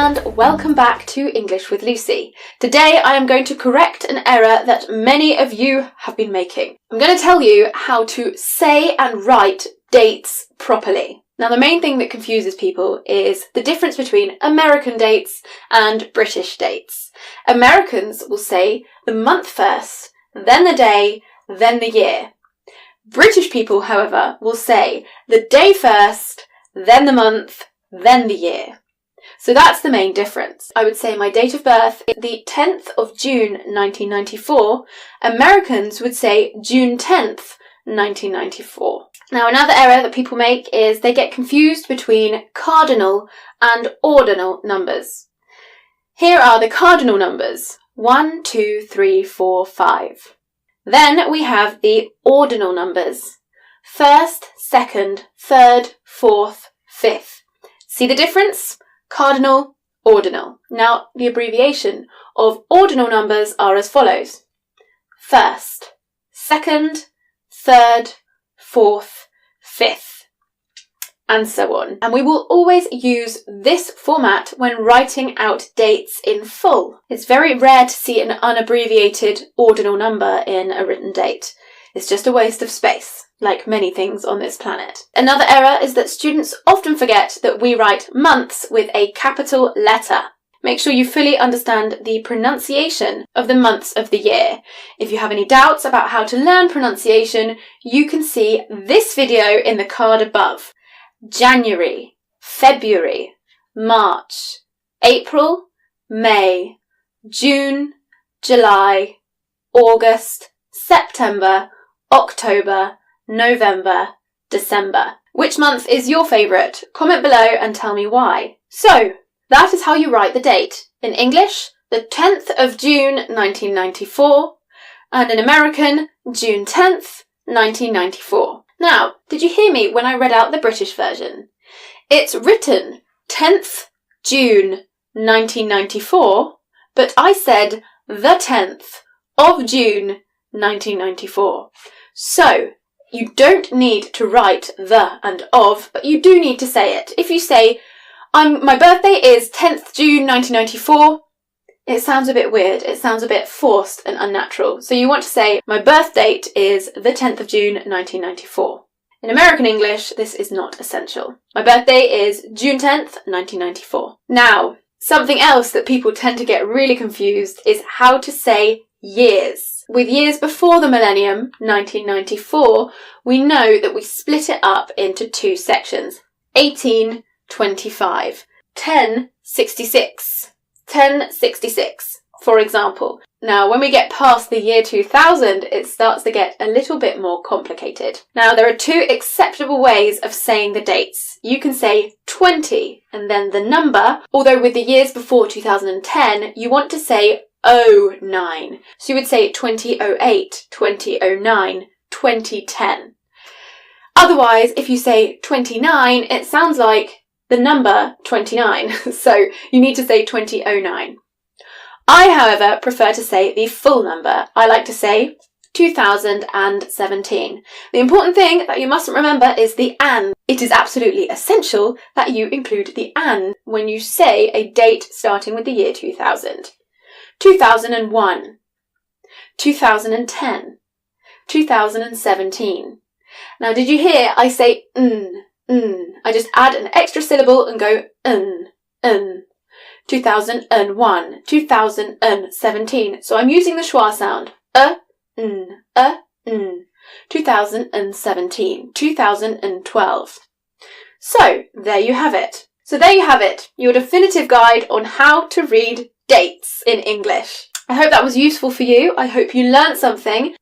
and welcome back to English with Lucy. Today I am going to correct an error that many of you have been making. I'm going to tell you how to say and write dates properly. Now the main thing that confuses people is the difference between American dates and British dates. Americans will say the month first, then the day, then the year. British people, however, will say the day first, then the month, then the year. So that's the main difference. I would say my date of birth is the 10th of June 1994. Americans would say June 10th, 1994. Now another error that people make is they get confused between cardinal and ordinal numbers. Here are the cardinal numbers: 1, 2, 3, 4, 5. Then we have the ordinal numbers: 1st, 2nd, 3rd, 4th, 5th. See the difference? Cardinal, ordinal. Now, the abbreviation of ordinal numbers are as follows: 1st, 2nd, 3rd, 4th, 5th, and so on. And we will always use this format when writing out dates in full. It's very rare to see an unabbreviated ordinal number in a written date. It's just a waste of space, like many things on this planet. Another error is that students often forget that we write months with a capital letter. Make sure you fully understand the pronunciation of the months of the year. If you have any doubts about how to learn pronunciation, you can see this video in the card above. January, February, March, April, May, June, July, August, September, October, November, December. Which month is your favourite? Comment below and tell me why. So, that is how you write the date. In English, the 10th of June 1994, and in American, June 10th, 1994. Now, did you hear me when I read out the British version? It's written 10th June 1994, but I said the 10th of June 1994. So, you don't need to write the and of, but you do need to say it. If you say, my birthday is 10th June 1994, it sounds a bit weird. It sounds a bit forced and unnatural. So you want to say, my birth date is the 10th of June 1994. In American English, this is not essential. My birthday is June 10th, 1994. Now, something else that people tend to get really confused is how to say years. With years before the millennium, 1994, we know that we split it up into two sections: 1825, 1066, 1066, for example. Now, when we get past the year 2000, it starts to get a little bit more complicated. Now, there are two acceptable ways of saying the dates. You can say 20 and then the number, although with the years before 2010, you want to say 09. So you would say 2008, 2009, 2010. Otherwise, if you say 29, it sounds like the number 29. So you need to say 2009. I, however, prefer to say the full number. I like to say 2017. The important thing that you mustn't remember is the "and." It is absolutely essential that you include the "and" when you say a date starting with the year 2000. 2001, 2010, 2017. Now, did you hear I say I just add an extra syllable and go 2001, 2017. So I'm using the schwa sound. 2017, 2012. So, there you have it. Your definitive guide on how to read dates in English. I hope that was useful for you. I hope you learned something.